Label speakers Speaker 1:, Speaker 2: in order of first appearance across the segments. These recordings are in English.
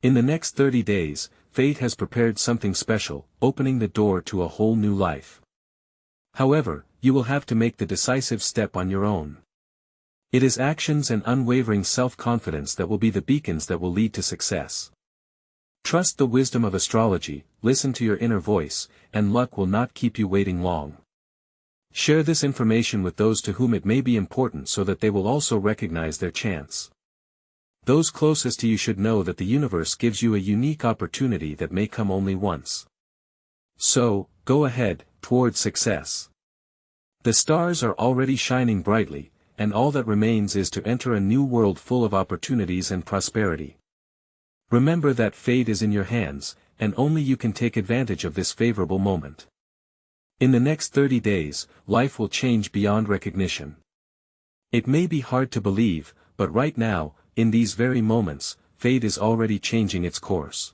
Speaker 1: In the next 30 days, fate has prepared something special, opening the door to a whole new life. However, you will have to make the decisive step on your own. It is actions and unwavering self-confidence that will be the beacons that will lead to success. Trust the wisdom of astrology, listen to your inner voice, and luck will not keep you waiting long. Share this information with those to whom it may be important so that they will also recognize their chance. Those closest to you should know that the universe gives you a unique opportunity that may come only once. So, go ahead, toward success. The stars are already shining brightly, and all that remains is to enter a new world full of opportunities and prosperity. Remember that fate is in your hands, and only you can take advantage of this favorable moment. In the next 30 days, life will change beyond recognition. It may be hard to believe, but right now, in these very moments, fate is already changing its course.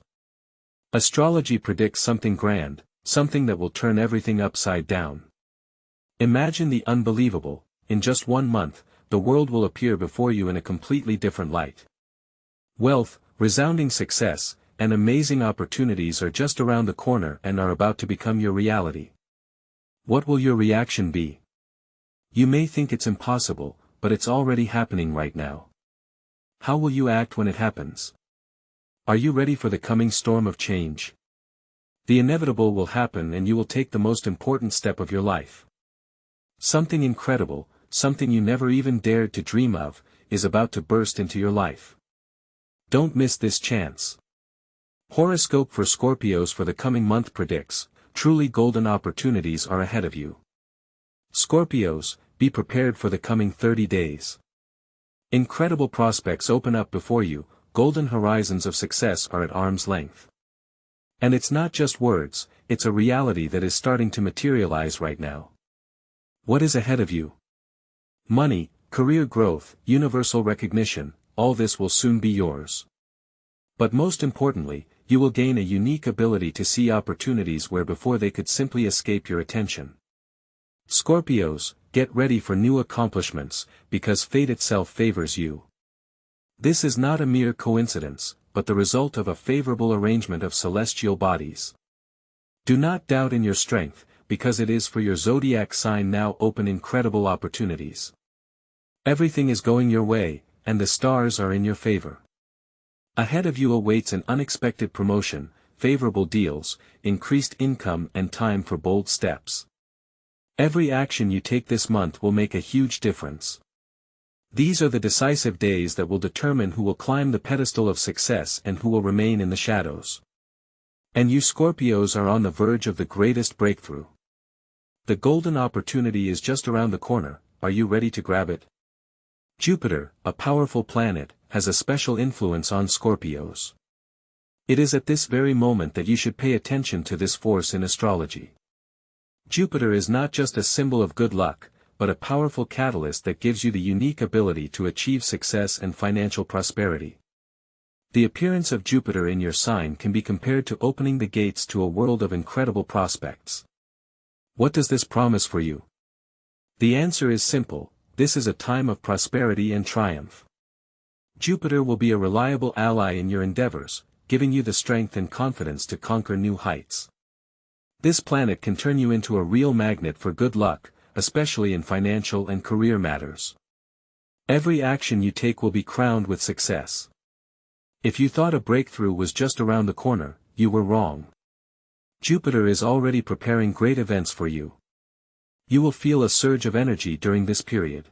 Speaker 1: Astrology predicts something grand, something that will turn everything upside down. Imagine the unbelievable. In just 1 month, the world will appear before you in a completely different light. Wealth, resounding success, and amazing opportunities are just around the corner and are about to become your reality. What will your reaction be? You may think it's impossible, but it's already happening right now. How will you act when it happens? Are you ready for the coming storm of change? The inevitable will happen and you will take the most important step of your life. Something incredible, something you never even dared to dream of, is about to burst into your life. Don't miss this chance. Horoscope for Scorpios for the coming month predicts, truly golden opportunities are ahead of you. Scorpios, be prepared for the coming 30 days. Incredible prospects open up before you, golden horizons of success are at arm's length. And it's not just words, it's a reality that is starting to materialize right now. What is ahead of you? Money, career growth, universal recognition, all this will soon be yours. But most importantly, you will gain a unique ability to see opportunities where before they could simply escape your attention. Scorpios, get ready for new accomplishments, because fate itself favors you. This is not a mere coincidence, but the result of a favorable arrangement of celestial bodies. Do not doubt in your strength, because it is for your zodiac sign now open incredible opportunities. Everything is going your way, and the stars are in your favor. Ahead of you awaits an unexpected promotion, favorable deals, increased income and time for bold steps. Every action you take this month will make a huge difference. These are the decisive days that will determine who will climb the pedestal of success and who will remain in the shadows. And you Scorpios are on the verge of the greatest breakthrough. The golden opportunity is just around the corner, are you ready to grab it? Jupiter, a powerful planet, has a special influence on Scorpios. It is at this very moment that you should pay attention to this force in astrology. Jupiter is not just a symbol of good luck, but a powerful catalyst that gives you the unique ability to achieve success and financial prosperity. The appearance of Jupiter in your sign can be compared to opening the gates to a world of incredible prospects. What does this promise for you? The answer is simple, this is a time of prosperity and triumph. Jupiter will be a reliable ally in your endeavors, giving you the strength and confidence to conquer new heights. This planet can turn you into a real magnet for good luck, especially in financial and career matters. Every action you take will be crowned with success. If you thought a breakthrough was just around the corner, you were wrong. Jupiter is already preparing great events for you. You will feel a surge of energy during this period.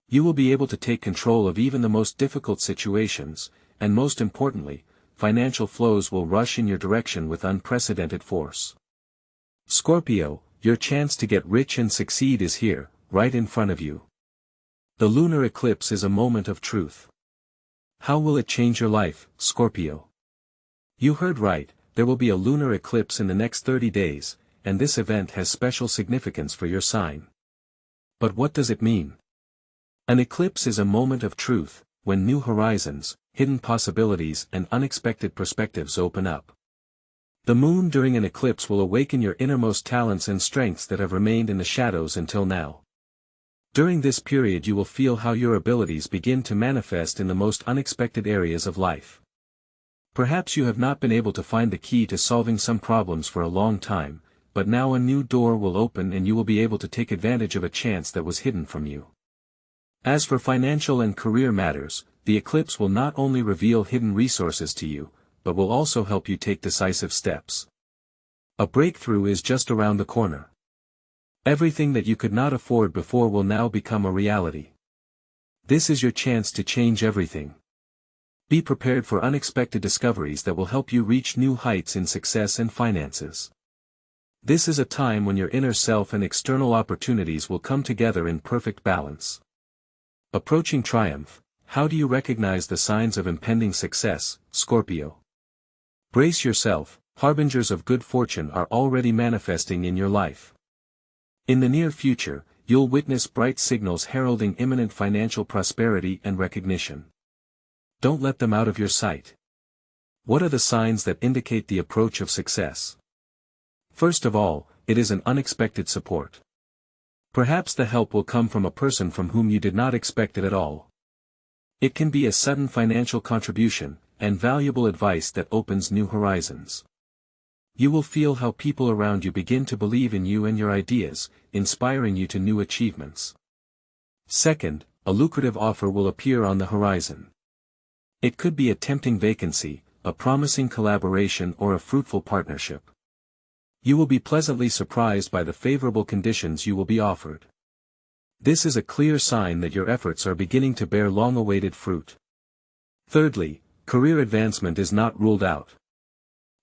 Speaker 1: You will be able to take control of even the most difficult situations, and most importantly, financial flows will rush in your direction with unprecedented force. Scorpio, your chance to get rich and succeed is here, right in front of you. The lunar eclipse is a moment of truth. How will it change your life, Scorpio? You heard right, there will be a lunar eclipse in the next 30 days, and this event has special significance for your sign. But what does it mean? An eclipse is a moment of truth, when new horizons, hidden possibilities and unexpected perspectives open up. The moon during an eclipse will awaken your innermost talents and strengths that have remained in the shadows until now. During this period you will feel how your abilities begin to manifest in the most unexpected areas of life. Perhaps you have not been able to find the key to solving some problems for a long time, but now a new door will open and you will be able to take advantage of a chance that was hidden from you. As for financial and career matters, the eclipse will not only reveal hidden resources to you, but will also help you take decisive steps. A breakthrough is just around the corner. Everything that you could not afford before will now become a reality. This is your chance to change everything. Be prepared for unexpected discoveries that will help you reach new heights in success and finances. This is a time when your inner self and external opportunities will come together in perfect balance. Approaching triumph. How do you recognize the signs of impending success, Scorpio? Brace yourself, harbingers of good fortune are already manifesting in your life. In the near future, you'll witness bright signals heralding imminent financial prosperity and recognition. Don't let them out of your sight. What are the signs that indicate the approach of success? First of all, it is an unexpected support. Perhaps the help will come from a person from whom you did not expect it at all. It can be a sudden financial contribution, and valuable advice that opens new horizons. You will feel how people around you begin to believe in you and your ideas, inspiring you to new achievements. Second, a lucrative offer will appear on the horizon. It could be a tempting vacancy, a promising collaboration or a fruitful partnership. You will be pleasantly surprised by the favorable conditions you will be offered. This is a clear sign that your efforts are beginning to bear long-awaited fruit. Thirdly, career advancement is not ruled out.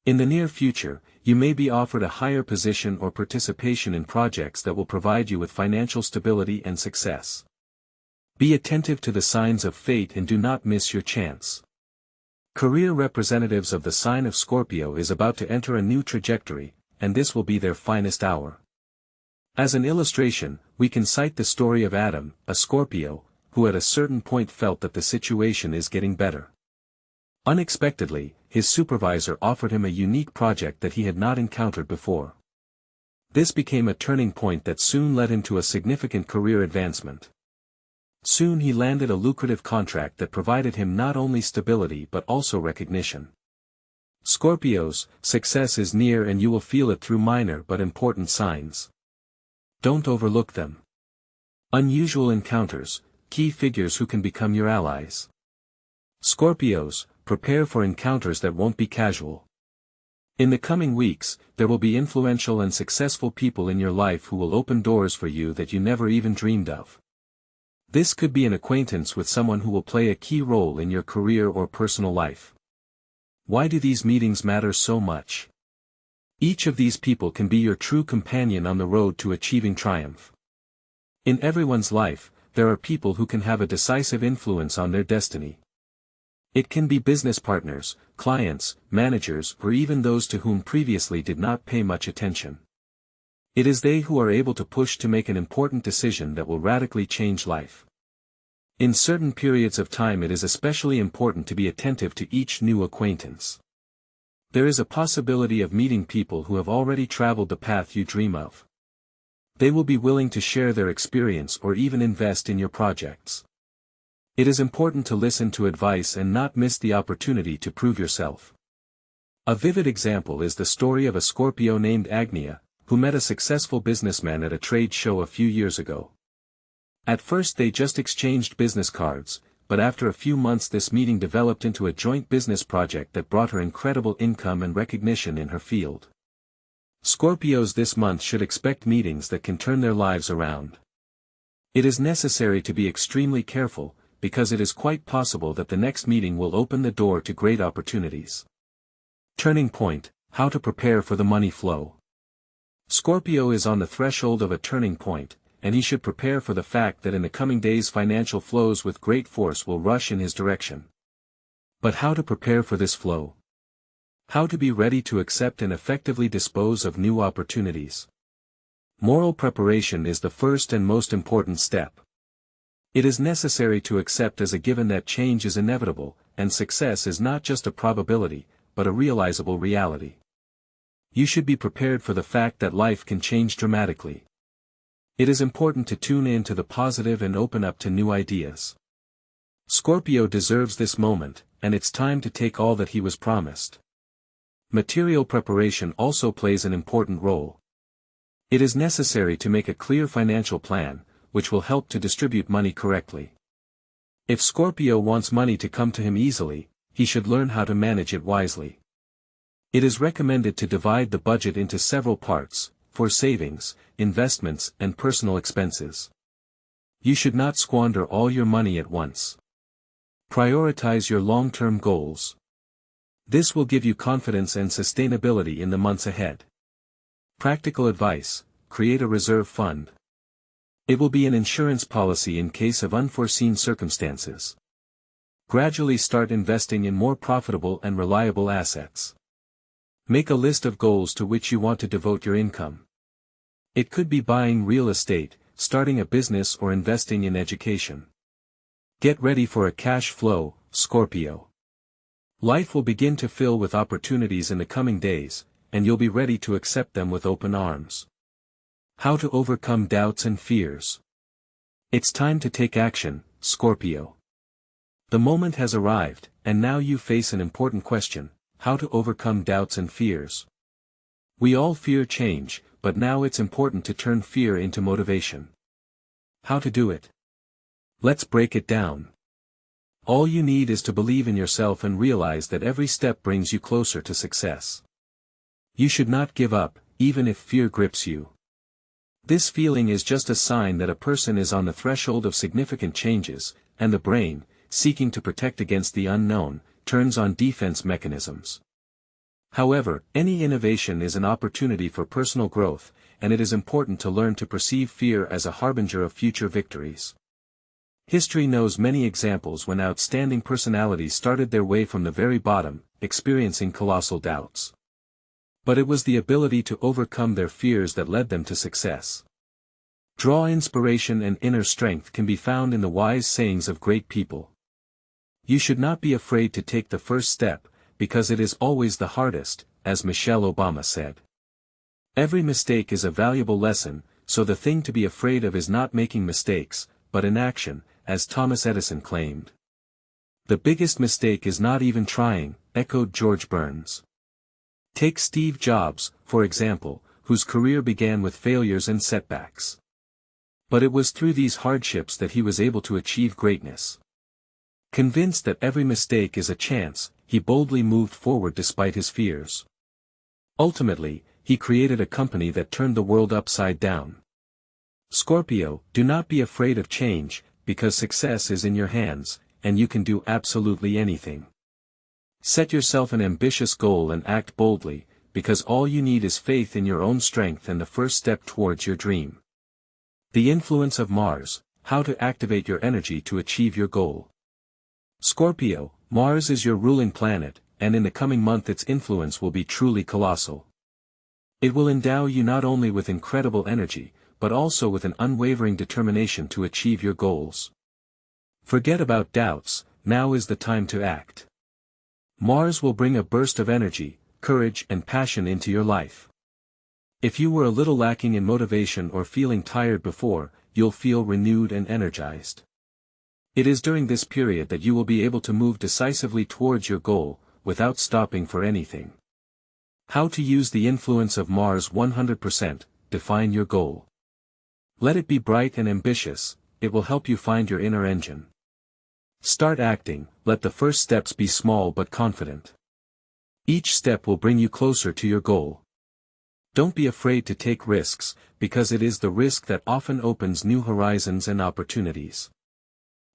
Speaker 1: In the near future, you may be offered a higher position or participation in projects that will provide you with financial stability and success. Be attentive to the signs of fate and do not miss your chance. Career representatives of the sign of Scorpio is about to enter a new trajectory, and this will be their finest hour. As an illustration, we can cite the story of Adam, a Scorpio, who at a certain point felt that the situation is getting better. Unexpectedly, his supervisor offered him a unique project that he had not encountered before. This became a turning point that soon led him to a significant career advancement. Soon he landed a lucrative contract that provided him not only stability but also recognition. Scorpios, success is near and you will feel it through minor but important signs. Don't overlook them. Unusual encounters, key figures who can become your allies. Scorpios, prepare for encounters that won't be casual. In the coming weeks, there will be influential and successful people in your life who will open doors for you that you never even dreamed of. This could be an acquaintance with someone who will play a key role in your career or personal life. Why do these meetings matter so much? Each of these people can be your true companion on the road to achieving triumph. In everyone's life, there are people who can have a decisive influence on their destiny. It can be business partners, clients, managers, or even those to whom previously did not pay much attention. It is they who are able to push to make an important decision that will radically change life. In certain periods of time it is especially important to be attentive to each new acquaintance. There is a possibility of meeting people who have already traveled the path you dream of. They will be willing to share their experience or even invest in your projects. It is important to listen to advice and not miss the opportunity to prove yourself. A vivid example is the story of a Scorpio named Agnia, who met a successful businessman at a trade show a few years ago. At first they just exchanged business cards, but after a few months this meeting developed into a joint business project that brought her incredible income and recognition in her field. Scorpios this month should expect meetings that can turn their lives around. It is necessary to be extremely careful, because it is quite possible that the next meeting will open the door to great opportunities. Turning point, how to prepare for the money flow. Scorpio is on the threshold of a turning point, and he should prepare for the fact that in the coming days financial flows with great force will rush in his direction. But how to prepare for this flow? How to be ready to accept and effectively dispose of new opportunities? Moral preparation is the first and most important step. It is necessary to accept as a given that change is inevitable, and success is not just a probability, but a realizable reality. You should be prepared for the fact that life can change dramatically. It is important to tune in to the positive and open up to new ideas. Scorpio deserves this moment, and it's time to take all that he was promised. Material preparation also plays an important role. It is necessary to make a clear financial plan, which will help to distribute money correctly. If Scorpio wants money to come to him easily, he should learn how to manage it wisely. It is recommended to divide the budget into several parts, for savings, investments, and personal expenses. You should not squander all your money at once. Prioritize your long-term goals. This will give you confidence and sustainability in the months ahead. Practical advice: create a reserve fund. It will be an insurance policy in case of unforeseen circumstances. Gradually start investing in more profitable and reliable assets. Make a list of goals to which you want to devote your income. It could be buying real estate, starting a business, or investing in education. Get ready for a cash flow, Scorpio. Life will begin to fill with opportunities in the coming days, and you'll be ready to accept them with open arms. How to overcome doubts and fears. It's time to take action, Scorpio. The moment has arrived, and now you face an important question: how to overcome doubts and fears. We all fear change, but now it's important to turn fear into motivation. How to do it? Let's break it down. All you need is to believe in yourself and realize that every step brings you closer to success. You should not give up, even if fear grips you. This feeling is just a sign that a person is on the threshold of significant changes, and the brain, seeking to protect against the unknown, turns on defense mechanisms. However, any innovation is an opportunity for personal growth, and it is important to learn to perceive fear as a harbinger of future victories. History knows many examples when outstanding personalities started their way from the very bottom, experiencing colossal doubts. But it was the ability to overcome their fears that led them to success. Draw inspiration, and inner strength can be found in the wise sayings of great people. You should not be afraid to take the first step, because it is always the hardest, as Michelle Obama said. Every mistake is a valuable lesson, so the thing to be afraid of is not making mistakes, but inaction, as Thomas Edison claimed. The biggest mistake is not even trying, echoed George Burns. Take Steve Jobs, for example, whose career began with failures and setbacks. But it was through these hardships that he was able to achieve greatness. Convinced that every mistake is a chance, he boldly moved forward despite his fears. Ultimately, he created a company that turned the world upside down. Scorpio, do not be afraid of change, because success is in your hands, and you can do absolutely anything. Set yourself an ambitious goal and act boldly, because all you need is faith in your own strength and the first step towards your dream. The influence of Mars: how to activate your energy to achieve your goal. Scorpio, Mars is your ruling planet, and in the coming month its influence will be truly colossal. It will endow you not only with incredible energy, but also with an unwavering determination to achieve your goals. Forget about doubts, now is the time to act. Mars will bring a burst of energy, courage, and passion into your life. If you were a little lacking in motivation or feeling tired before, you'll feel renewed and energized. It is during this period that you will be able to move decisively towards your goal, without stopping for anything. How to use the influence of Mars 100%, define your goal. Let it be bright and ambitious, it will help you find your inner engine. Start acting, let the first steps be small but confident. Each step will bring you closer to your goal. Don't be afraid to take risks, because it is the risk that often opens new horizons and opportunities.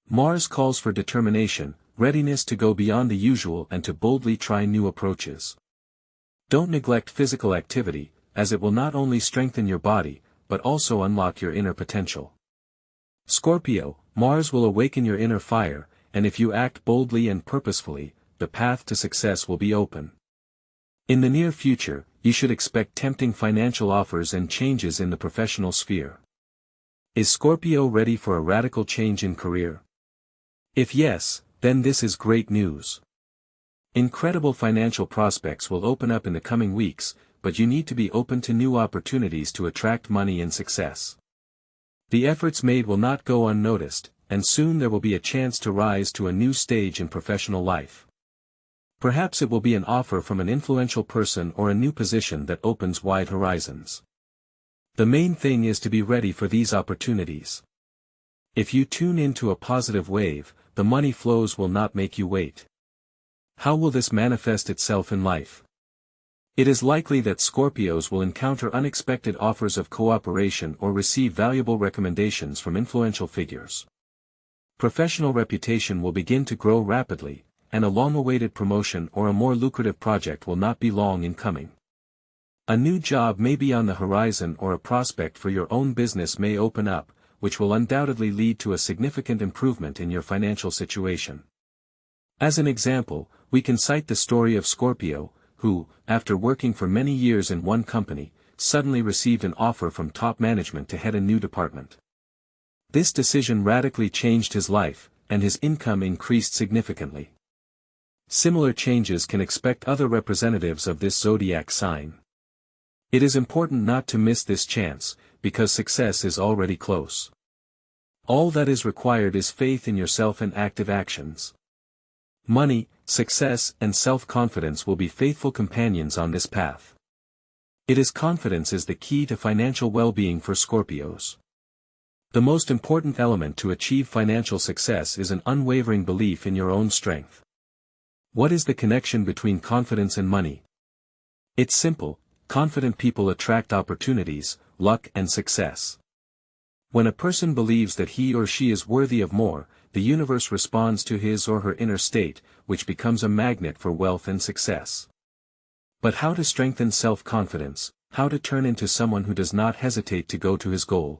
Speaker 1: Mars calls for determination, readiness to go beyond the usual and to boldly try new approaches. Don't neglect physical activity, as it will not only strengthen your body, but also unlock your inner potential. Scorpio, Mars will awaken your inner fire, and if you act boldly and purposefully, the path to success will be open. In the near future, you should expect tempting financial offers and changes in the professional sphere. Is Scorpio ready for a radical change in career? If yes, then this is great news. Incredible financial prospects will open up in the coming weeks, but you need to be open to new opportunities to attract money and success. The efforts made will not go unnoticed, and soon there will be a chance to rise to a new stage in professional life. Perhaps it will be an offer from an influential person or a new position that opens wide horizons. The main thing is to be ready for these opportunities. If you tune into a positive wave, the money flows will not make you wait. How will this manifest itself in life? It is likely that Scorpios will encounter unexpected offers of cooperation or receive valuable recommendations from influential figures. Professional reputation will begin to grow rapidly, and a long-awaited promotion or a more lucrative project will not be long in coming. A new job may be on the horizon or a prospect for your own business may open up, which will undoubtedly lead to a significant improvement in your financial situation. As an example, we can cite the story of Scorpio, who, after working for many years in one company, suddenly received an offer from top management to head a new department. This decision radically changed his life, and his income increased significantly. Similar changes can expect other representatives of this zodiac sign. It is important not to miss this chance, because success is already close. All that is required is faith in yourself and active actions. Money, success, and self-confidence will be faithful companions on this path. Confidence is the key to financial well-being for Scorpios. The most important element to achieve financial success is an unwavering belief in your own strength. What is the connection between confidence and money? It's simple. Confident people attract opportunities, luck and success. When a person believes that he or she is worthy of more, the universe responds to his or her inner state, which becomes a magnet for wealth and success. But how to strengthen self-confidence, how to turn into someone who does not hesitate to go to his goal?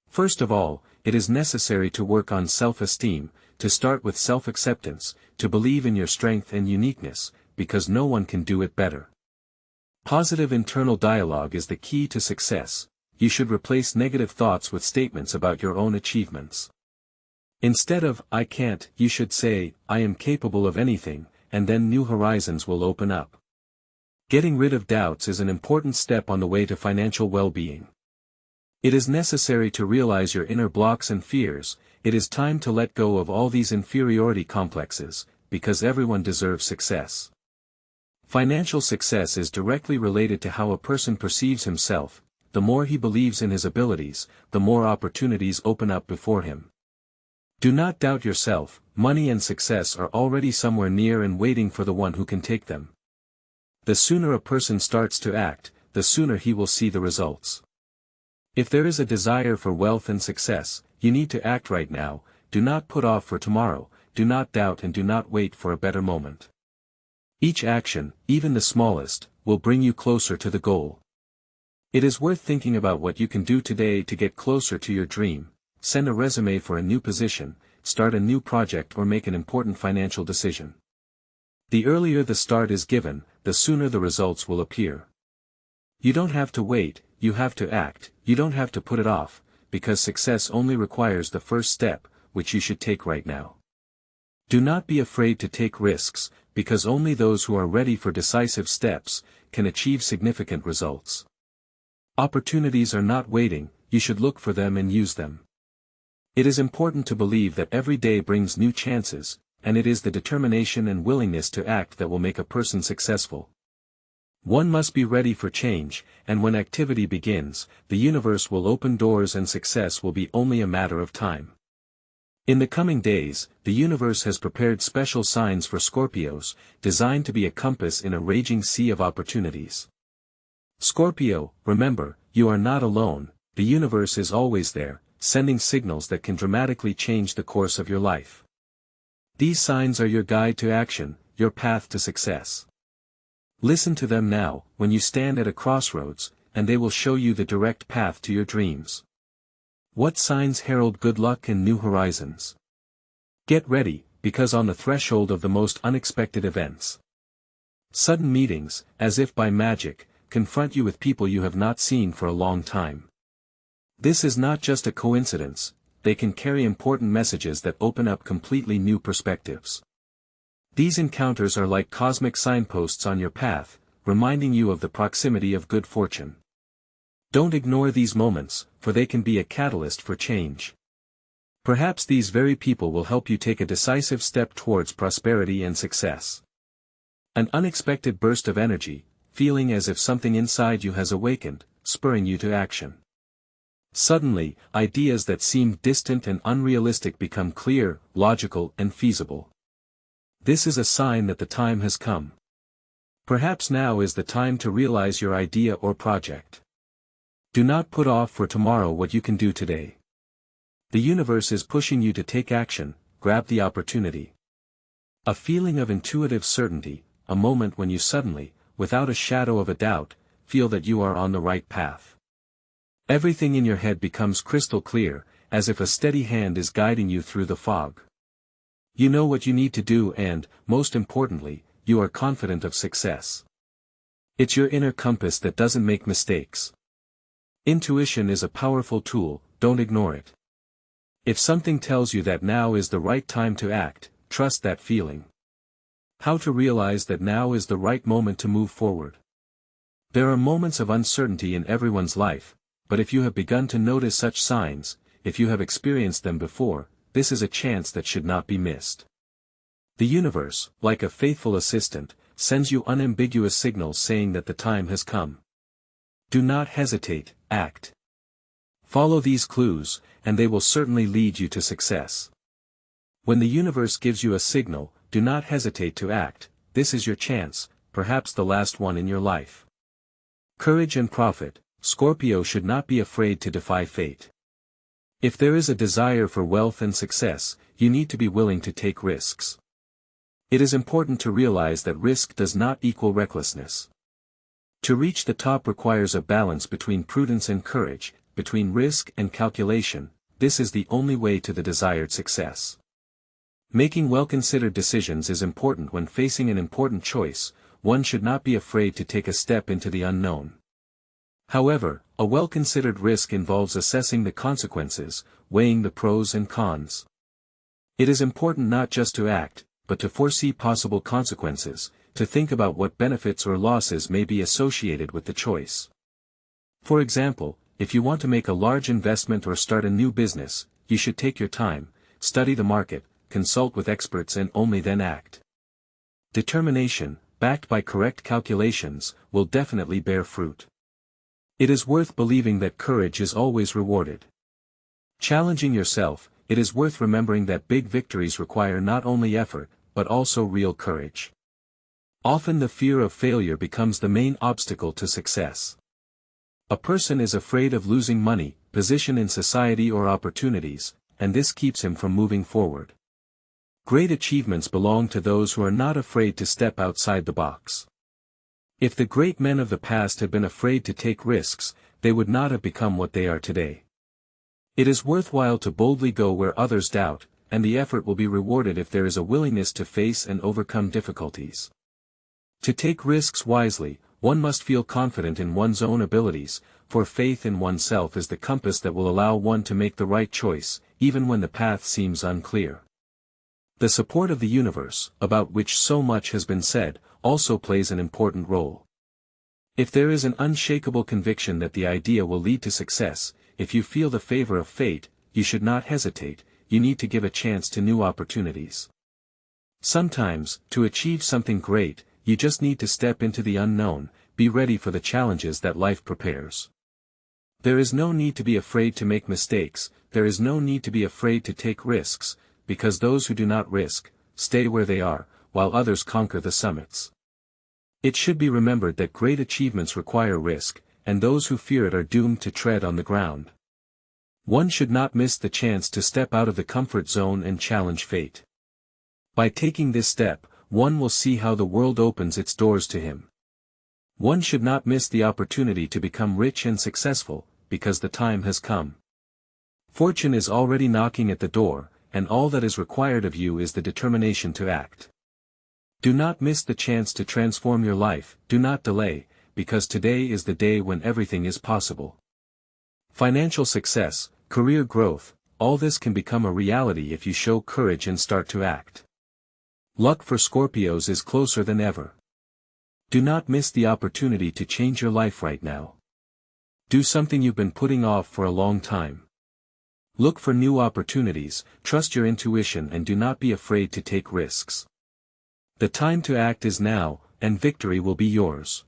Speaker 1: First of all, it is necessary to work on self-esteem, to start with self-acceptance, to believe in your strength and uniqueness, because no one can do it better. Positive internal dialogue is the key to success. You should replace negative thoughts with statements about your own achievements. Instead of, "I can't," you should say, "I am capable of anything," and then new horizons will open up. Getting rid of doubts is an important step on the way to financial well-being. It is necessary to realize your inner blocks and fears. It is time to let go of all these inferiority complexes, because everyone deserves success. Financial success is directly related to how a person perceives himself. The more he believes in his abilities, the more opportunities open up before him. Do not doubt yourself. Money and success are already somewhere near and waiting for the one who can take them. The sooner a person starts to act, the sooner he will see the results. If there is a desire for wealth and success, you need to act right now. Do not put off for tomorrow, do not doubt and do not wait for a better moment. Each action, even the smallest, will bring you closer to the goal. It is worth thinking about what you can do today to get closer to your dream. Send a resume for a new position, start a new project or make an important financial decision. The earlier the start is given, the sooner the results will appear. You don't have to wait, you have to act. You don't have to put it off, because success only requires the first step, which you should take right now. Do not be afraid to take risks, because only those who are ready for decisive steps can achieve significant results. Opportunities are not waiting, you should look for them and use them. It is important to believe that every day brings new chances, and it is the determination and willingness to act that will make a person successful. One must be ready for change, and when activity begins, the universe will open doors and success will be only a matter of time. In the coming days, the universe has prepared special signs for Scorpios, designed to be a compass in a raging sea of opportunities. Scorpio, remember, you are not alone. The universe is always there, sending signals that can dramatically change the course of your life. These signs are your guide to action, your path to success. Listen to them now, when you stand at a crossroads, and they will show you the direct path to your dreams. What signs herald good luck and new horizons? Get ready, because on the threshold of the most unexpected events. Sudden meetings, as if by magic, confront you with people you have not seen for a long time. This is not just a coincidence, they can carry important messages that open up completely new perspectives. These encounters are like cosmic signposts on your path, reminding you of the proximity of good fortune. Don't ignore these moments, for they can be a catalyst for change. Perhaps these very people will help you take a decisive step towards prosperity and success. An unexpected burst of energy, feeling as if something inside you has awakened, spurring you to action. Suddenly, ideas that seemed distant and unrealistic become clear, logical, and feasible. This is a sign that the time has come. Perhaps now is the time to realize your idea or project. Do not put off for tomorrow what you can do today. The universe is pushing you to take action. Grab the opportunity. A feeling of intuitive certainty, a moment when you suddenly, without a shadow of a doubt, feel that you are on the right path. Everything in your head becomes crystal clear, as if a steady hand is guiding you through the fog. You know what you need to do and, most importantly, you are confident of success. It's your inner compass that doesn't make mistakes. Intuition is a powerful tool, don't ignore it. If something tells you that now is the right time to act, trust that feeling. How to realize that now is the right moment to move forward. There are moments of uncertainty in everyone's life, but if you have begun to notice such signs, if you have experienced them before, this is a chance that should not be missed. The universe, like a faithful assistant, sends you unambiguous signals saying that the time has come. Do not hesitate, act. Follow these clues, and they will certainly lead you to success. When the universe gives you a signal, do not hesitate to act. This is your chance, perhaps the last one in your life. Courage and profit. Scorpio should not be afraid to defy fate. If there is a desire for wealth and success, you need to be willing to take risks. It is important to realize that risk does not equal recklessness. To reach the top requires a balance between prudence and courage, between risk and calculation. This is the only way to the desired success. Making well-considered decisions is important when facing an important choice. One should not be afraid to take a step into the unknown. However, a well-considered risk involves assessing the consequences, weighing the pros and cons. It is important not just to act, but to foresee possible consequences, to think about what benefits or losses may be associated with the choice. For example, if you want to make a large investment or start a new business, you should take your time, study the market, consult with experts and only then act. Determination, backed by correct calculations, will definitely bear fruit. It is worth believing that courage is always rewarded. Challenging yourself, it is worth remembering that big victories require not only effort, but also real courage. Often the fear of failure becomes the main obstacle to success. A person is afraid of losing money, position in society or opportunities, and this keeps him from moving forward. Great achievements belong to those who are not afraid to step outside the box. If the great men of the past had been afraid to take risks, they would not have become what they are today. It is worthwhile to boldly go where others doubt, and the effort will be rewarded if there is a willingness to face and overcome difficulties. To take risks wisely, one must feel confident in one's own abilities, for faith in oneself is the compass that will allow one to make the right choice, even when the path seems unclear. The support of the universe, about which so much has been said, also plays an important role. If there is an unshakable conviction that the idea will lead to success, if you feel the favor of fate, you should not hesitate. You need to give a chance to new opportunities. Sometimes, to achieve something great, you just need to step into the unknown, be ready for the challenges that life prepares. There is no need to be afraid to make mistakes, there is no need to be afraid to take risks, because those who do not risk, stay where they are, while others conquer the summits. It should be remembered that great achievements require risk, and those who fear it are doomed to tread on the ground. One should not miss the chance to step out of the comfort zone and challenge fate. By taking this step, one will see how the world opens its doors to him. One should not miss the opportunity to become rich and successful, because the time has come. Fortune is already knocking at the door, and all that is required of you is the determination to act. Do not miss the chance to transform your life, do not delay, because today is the day when everything is possible. Financial success, career growth, all this can become a reality if you show courage and start to act. Luck for Scorpios is closer than ever. Do not miss the opportunity to change your life right now. Do something you've been putting off for a long time. Look for new opportunities, trust your intuition and do not be afraid to take risks. The time to act is now, and victory will be yours.